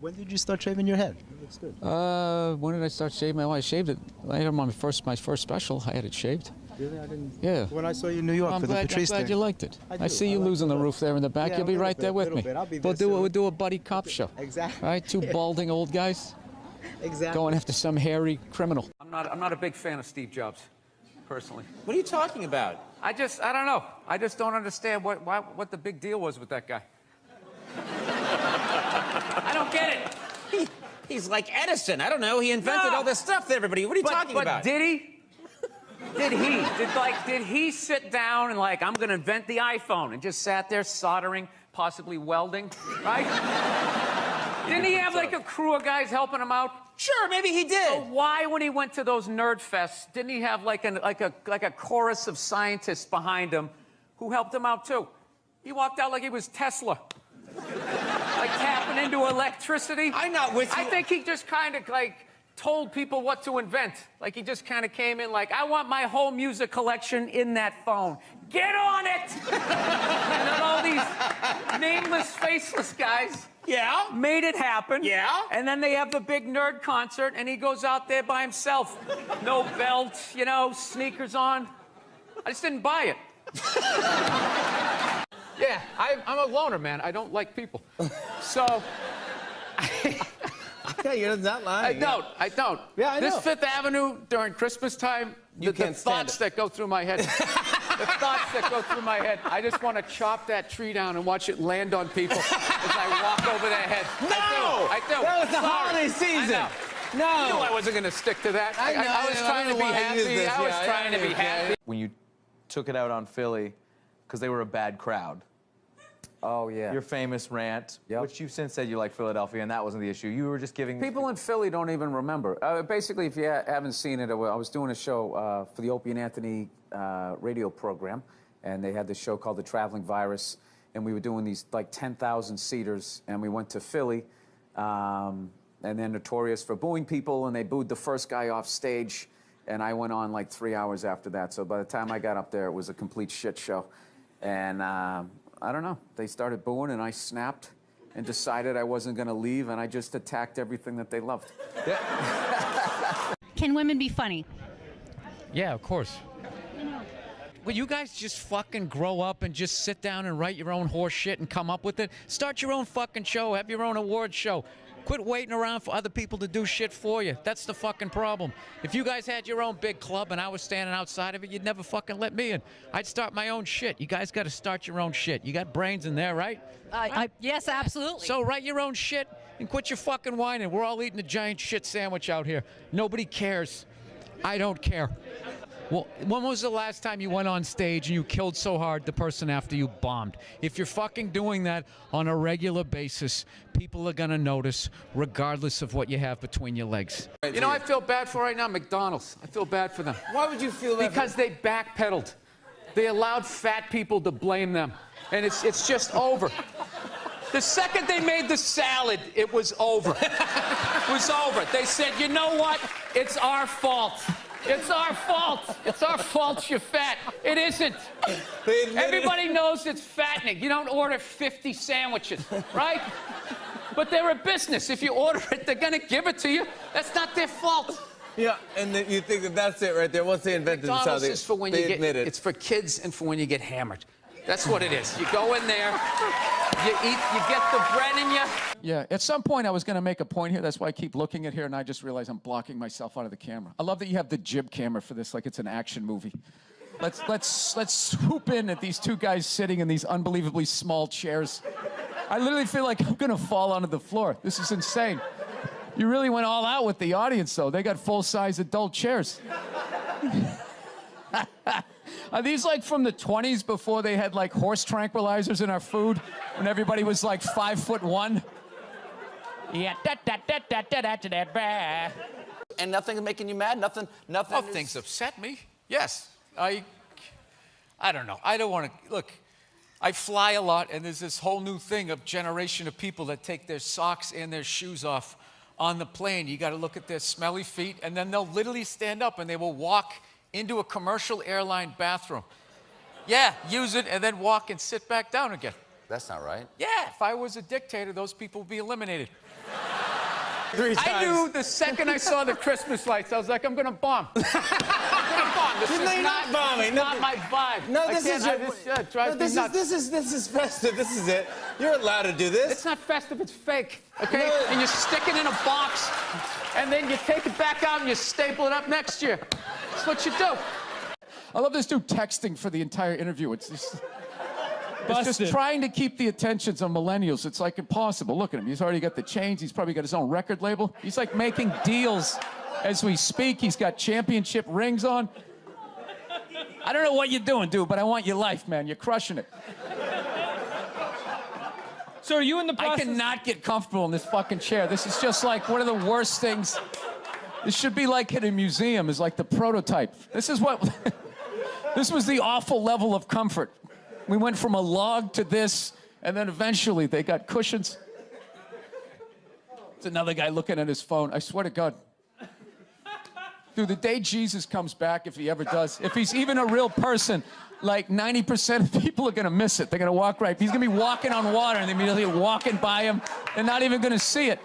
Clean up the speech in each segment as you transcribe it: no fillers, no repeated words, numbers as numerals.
When did you start shaving your head? It looks good. When did I start shaving? Well, I shaved it. I had my first special. I had it shaved. Really? I didn't. Yeah. When I saw you in New York I'm for glad, the Patrice I'm glad thing. you liked it. I I see you like losing the look. roof there in the back. Yeah, You'll be right there with me. I'll be there We'll soon. do a buddy cop show. Exactly. Right? Two balding old guys Exactly. going after some hairy criminal. I'm not a big fan of Steve Jobs, personally. What are you talking about? I don't know. I just don't understand what the big deal was with that guy. I don't get it. He's like Edison. I don't know. He invented all this stuff to everybody. What are you talking about? But did he? Did he sit down and I'm going to invent the iPhone and just sat there soldering, possibly welding, right? Didn't he have a crew of guys helping him out? Sure, maybe he did. So why, when he went to those nerd fests, didn't he have a chorus of scientists behind him who helped him out too? He walked out like he was Tesla. Tapping into electricity. I'm not with you. I think he just kind of told people what to invent. He just kind of came in I want my whole music collection in that phone. Get on it! And then all these nameless, faceless guys made it happen. Yeah. And then they have the big nerd concert, and he goes out there by himself. No belt, sneakers on. I just didn't buy it. Yeah, I'm a loner, man. I don't like people. So... Yeah, you're not lying. I don't. Yeah, I know. This Fifth Avenue during Christmas time, the thoughts that go through my head. I just want to chop that tree down and watch it land on people as I walk over their head. No! I do. That was the holiday season. I know. No. You knew I wasn't going to stick to that. I was trying to be happy. I was trying to be happy. When you took it out on Philly, because they were a bad crowd. Oh, yeah. Your famous rant, which you've since said you like Philadelphia, and that wasn't the issue. You were just giving... People in Philly don't even remember. Basically, if you haven't seen it, I was doing a show for the Opie and Anthony radio program, and they had this show called The Traveling Virus, and we were doing these 10,000 seaters, and we went to Philly, and they're notorious for booing people, and they booed the first guy off stage, and I went on 3 hours after that. So by the time I got up there, it was a complete shit show. And I don't know. They started booing, and I snapped and decided I wasn't going to leave, and I just attacked everything that they loved. Can women be funny? Yeah, of course. Will you guys just fucking grow up and just sit down and write your own horse shit and come up with it? Start your own fucking show. Have your own award show. Quit waiting around for other people to do shit for you. That's the fucking problem. If you guys had your own big club and I was standing outside of it, you'd never fucking let me in. I'd start my own shit. You guys got to start your own shit. You got brains in there, right? Yes, absolutely. So write your own shit and quit your fucking whining. We're all eating a giant shit sandwich out here. Nobody cares. I don't care. Well, when was the last time you went on stage and you killed so hard the person after you bombed? If you're fucking doing that on a regular basis, people are gonna notice regardless of what you have between your legs. You know, I feel bad for right now McDonald's. I feel bad for them. Why would you feel that? Because they backpedaled. They allowed fat people to blame them. And it's just over. The second they made the salad, it was over. It was over. They said, you know what? It's our fault. It's our fault. It's our fault you're fat. It isn't. Everybody knows it's fattening. You don't order 50 sandwiches, right? But they're a business. If you order it, they're going to give it to you. That's not their fault. Yeah, and you think that's it right there. Once they invented this, how McDonald's is for when you admit it. It's for kids and for when you get hammered. That's what it is. You go in there, you eat, you get the bread in you. Yeah, at some point I was going to make a point here. That's why I keep looking at here, and I just realize I'm blocking myself out of the camera. I love that you have the jib camera for this, like it's an action movie. Let's swoop in at these two guys sitting in these unbelievably small chairs. I literally feel like I'm going to fall onto the floor. This is insane. You really went all out with the audience, though. They got full-size adult chairs. Are these from the 20s before they had horse tranquilizers in our food? When everybody was 5'1"? Yeah, And nothing's making you mad? Nothing. Oh, things upset me. Yes. I don't know. I don't want to... Look, I fly a lot, and there's this whole new thing of generation of people that take their socks and their shoes off on the plane. You got to look at their smelly feet, and then they'll literally stand up, and they will walk into a commercial airline bathroom. Yeah, use it, and then walk and sit back down again. That's not right. Yeah, if I was a dictator, those people would be eliminated. 3 times. I knew the second I saw the Christmas lights, I was like, I'm gonna bomb. I'm gonna bomb. This No, is you're not bombing. not my vibe. No, I this can't- is your. it drives me nuts. This is festive. This is it. You're allowed to do this. It's not festive, it's fake, okay? No. And you stick it in a box, and then you take it back out and you staple it up next year. That's what you do. I love this dude texting for the entire interview. It's just Busted. trying to keep the attentions of millennials. It's like impossible. Look at him. He's already got the chains. He's probably got his own record label. He's like making deals as we speak. He's got championship rings on. I don't know what you're doing, dude, but I want your life, man. You're crushing it. So are you in the I process? cannot get comfortable in this fucking chair. This is just like one of the worst things. This should be like in a museum, is like the prototype. This is what, this was the awful level of comfort. We went from a log to this, and then eventually they got cushions. It's another guy looking at his phone. I swear to God. Dude, the day Jesus comes back, if he ever does, if he's even a real person, like 90% of people are gonna miss it. They're gonna walk right. He's gonna be walking on water and they're immediately walking by him. They're not even gonna see it.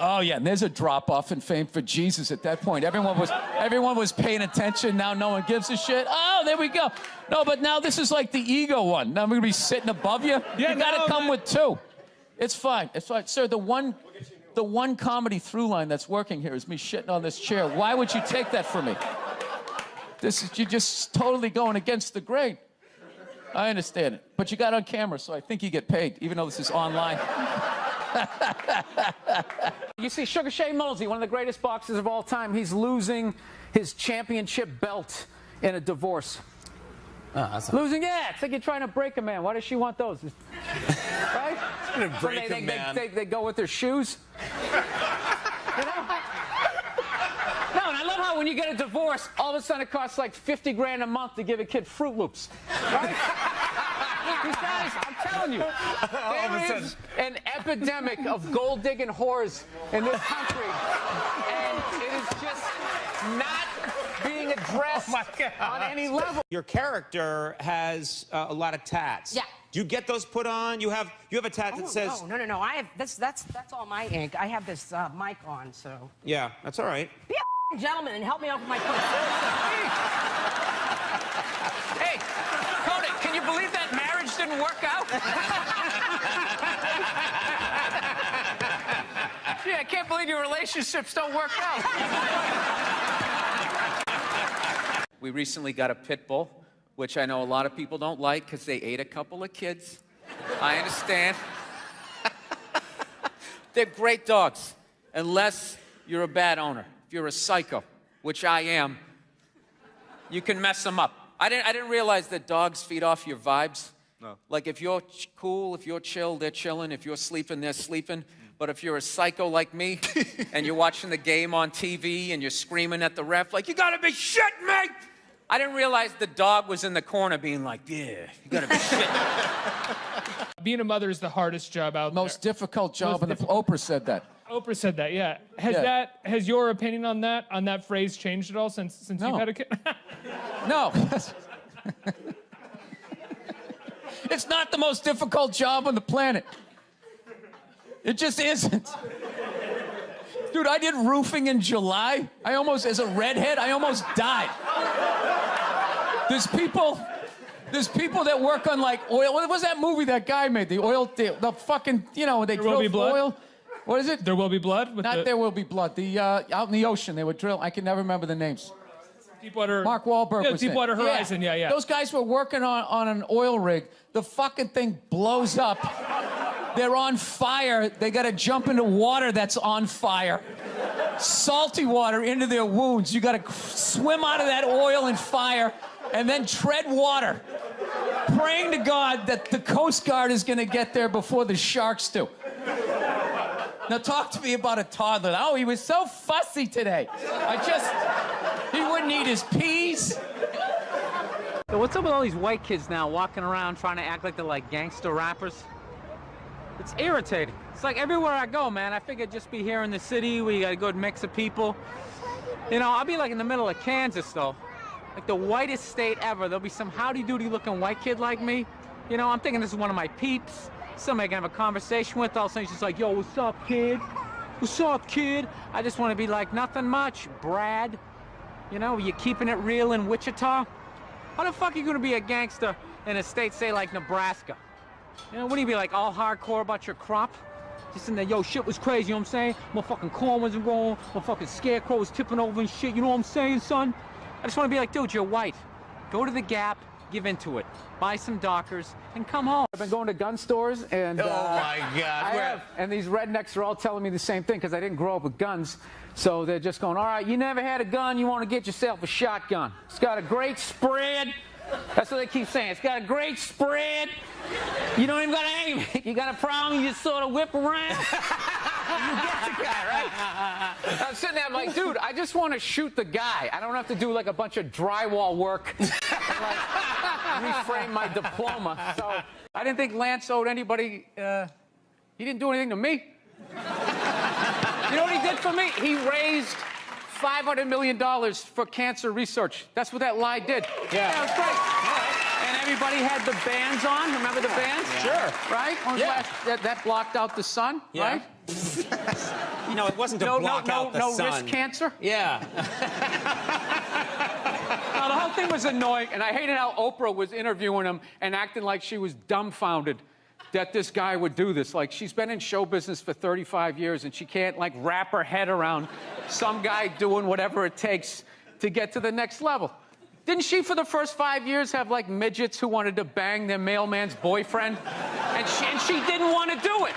Oh yeah, and there's a drop-off in fame for Jesus at that point. Everyone was paying attention. Now no one gives a shit. Oh, there we go. No, but now this is like the ego one. Now I'm gonna be sitting above you. Yeah, you gotta no, come man. with 2. It's fine. It's fine, sir. The one comedy through line that's working here is me shitting on this chair. Why would you take that from me? You're just totally going against the grain. I understand it, but you got on camera, so I think you get paid, even though this is online. You see, Sugar Shane Mosley, one of the greatest boxers of all time, he's losing his championship belt in a divorce. Losing, yeah, it's like you're trying to break a man. Why does she want those? Right? It's gonna break they, him, man. They go with their shoes. You know? No, and I love how when you get a divorce, all of a sudden it costs like 50 grand a month to give a kid Fruit Loops. Right? These guys, I'm telling you, there is an epidemic of gold-digging whores in this country, and it is just not being addressed on any level. Your character has a lot of tats. Yeah. Do you get those put on? You have a tat that says. No. I have that's all my ink. I have this mic on, so. Yeah, that's all right. Be a gentleman and help me out with my point. Hey, Cody, can you believe that marriage didn't work out? Gee, I can't believe your relationships don't work out. We recently got a pit bull, which I know a lot of people don't like because they ate a couple of kids. I understand. They're great dogs, unless you're a bad owner. If you're a psycho, which I am, you can mess them up. I didn't realize that dogs feed off your vibes. No. Like if you're cool, if you're chill, they're chilling. If you're sleeping, they're sleeping. But if you're a psycho like me and you're watching the game on TV and you're screaming at the ref like, you gotta be shitting me! I didn't realize the dog was in the corner being like, yeah, you gotta be shitting. Being a mother is the hardest job out there. Most difficult job, and Oprah said that. Oprah said that, yeah. Has your opinion on that phrase changed at all since No. you've had a kid? No. It's not the most difficult job on the planet. It just isn't. Dude, I did roofing in July. As a redhead, I almost died. There's people that work on like oil. What was that movie that guy made? The fucking, they There Will drill Be Blood? oil. What is it? There Will Be Blood? Not There Will Be Blood. Out in the ocean, they would drill. I can never remember the names. Deepwater. Mark Wahlberg was in it. Deepwater Horizon, yeah. Those guys were working on an oil rig. The fucking thing blows up. They're on fire. They got to jump into water that's on fire. Salty water into their wounds. You got to swim out of that oil and fire and then tread water, praying to God that the Coast Guard is going to get there before the sharks do. Now talk to me about a toddler. Oh, he was so fussy today. He wouldn't eat his peas. So what's up with all these white kids now walking around trying to act like they're like gangster rappers? It's irritating. It's like everywhere I go, man, I figure I'd just be here in the city where you got a good mix of people. I'll be like in the middle of Kansas, though. Like the whitest state ever. There'll be some howdy-doody looking white kid like me. I'm thinking this is one of my peeps. somebody I can have a conversation with. All of a sudden she's like, yo, what's up, kid? What's up, kid? I just want to be like, nothing much, Brad. You know, you keeping it real in Wichita? How the fuck are you gonna be a gangster in a state, say, like Nebraska? You know, wouldn't you be like all hardcore about your crop? Just in there, yo, shit was crazy, you know what I'm saying? Motherfucking corn wasn't wrong, motherfucking scarecrow was tipping over and shit, you know what I'm saying, son? I just wanna be like, dude, you're white. Go to the Gap, give into it. Buy some Dockers, and come home. I've been going to gun stores, and Oh my God! and these rednecks are all telling me the same thing because I didn't grow up with guns. So they're just going, all right, you never had a gun, you want to get yourself a shotgun. It's got a great spread. That's what they keep saying. It's got a great spread. You don't even got to aim it. You got a problem, you just sort of whip around. You get the guy, right? I'm sitting there, I'm like, dude, I just want to shoot the guy. I don't have to do like a bunch of drywall work and like reframe my diploma. So I didn't think Lance owed anybody, he didn't do anything to me. You know what he did for me? He raised $500 million for cancer research. That's what that lie did. Yeah, it was great. And everybody had the bands on. Remember the bands? Sure. Right? Yeah. That blocked out the sun, Yeah. right? You know, it wasn't to block out the sun. No risk cancer. Yeah. No, the whole thing was annoying, and I hated how Oprah was interviewing him and acting like she was dumbfounded that this guy would do this. Like, she's been in show business for 35 years, and she can't, like, wrap her head around some guy doing whatever it takes to get to the next level. Didn't she, for the first 5 years, have, like, midgets who wanted to bang their mailman's boyfriend? And she didn't want to do it.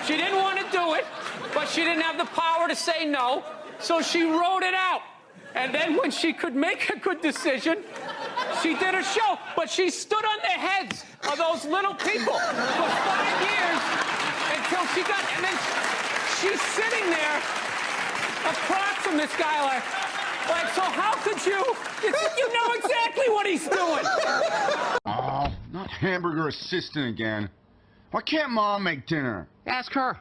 She didn't want to do it, but she didn't have the power to say no, so she wrote it out. And then when she could make a good decision, she did a show, but she stood on the heads of those little people for 5 years until she got, and then she's sitting there across from this guy like, so how could you know exactly what he's doing. Oh, not hamburger assistant again. Why can't Mom make dinner? Ask her.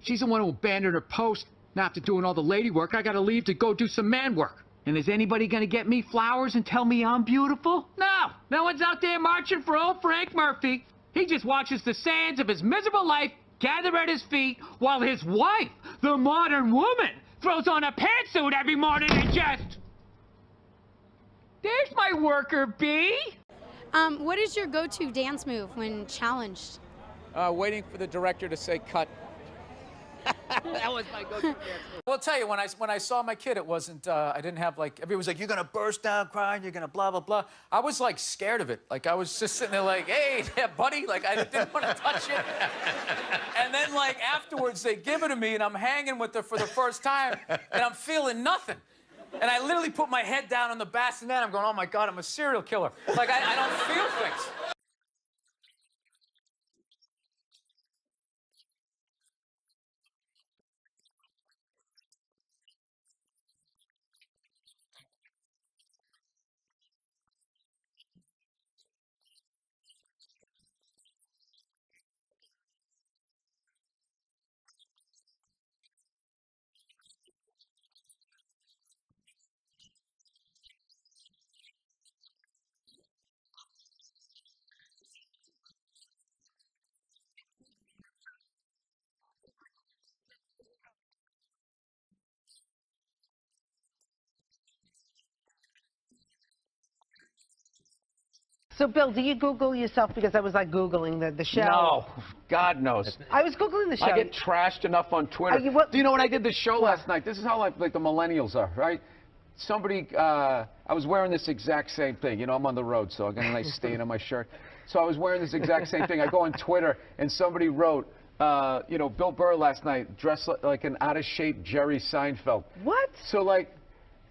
She's the one who abandoned her post. Now after doing all the lady work, I gotta leave to go do some man work. And is anybody gonna get me flowers and tell me I'm beautiful? No. No one's out there marching for old Frank Murphy. He just watches the sands of his miserable life gather at his feet while his wife, the modern woman, throws on a pantsuit every morning and just... There's my worker bee. What is your go-to dance move when challenged? Waiting for the director to say cut. That was my go-to dance. Well, I'll tell you, when I saw my kid, it wasn't, I didn't have, like, everyone was like, you're gonna burst down crying, you're gonna blah, blah, blah. I was, like, scared of it. Like, I was just sitting there like, hey, yeah, buddy, like, I didn't want to touch it. And then, like, afterwards, they give it to me, and I'm hanging with her for the first time, and I'm feeling nothing. And I literally put my head down on the bassinet. I'm going, oh, my God, I'm a serial killer. Like, I don't feel things. So, Bill, do you Google yourself? Because I was like Googling the show. No, God knows. I was Googling the show. I get trashed enough on Twitter. Do you know when I did the show last night? This is how like the millennials are, right? Somebody, I was wearing this exact same thing. You know, I'm on the road, so I got a nice stain on my shirt. So I was wearing this exact same thing. I go on Twitter, and somebody wrote, you know, Bill Burr last night dressed like an out-of-shape Jerry Seinfeld. What? So, like,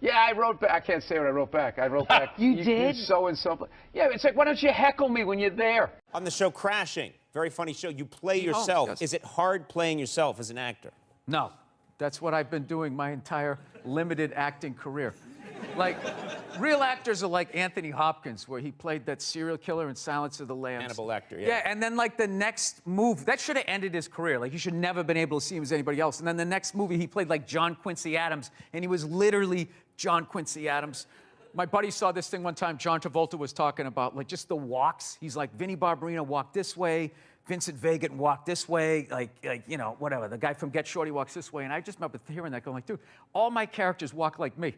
yeah, I wrote back. I can't say what I wrote back. I wrote back. You did? You so-and-so. Yeah, it's like, why don't you heckle me when you're there? On the show Crashing, very funny show, you play yourself. Yes. Is it hard playing yourself as an actor? No. That's what I've been doing my entire limited acting career. Like, real actors are like Anthony Hopkins, where he played that serial killer in Silence of the Lambs. Hannibal Lecter, yeah. Yeah, and then, like, the next move, that should have ended his career. Like, you should never have been able to see him as anybody else. And then the next movie, he played, like, John Quincy Adams, and he was literally John Quincy Adams. My buddy saw this thing one time. John Travolta was talking about, like, just the walks. He's like, Vinnie Barbarino walked this way, Vincent Vega walked this way, like you know, whatever. The guy from Get Shorty walks this way, and I just remember hearing that, going like, dude, all my characters walk like me.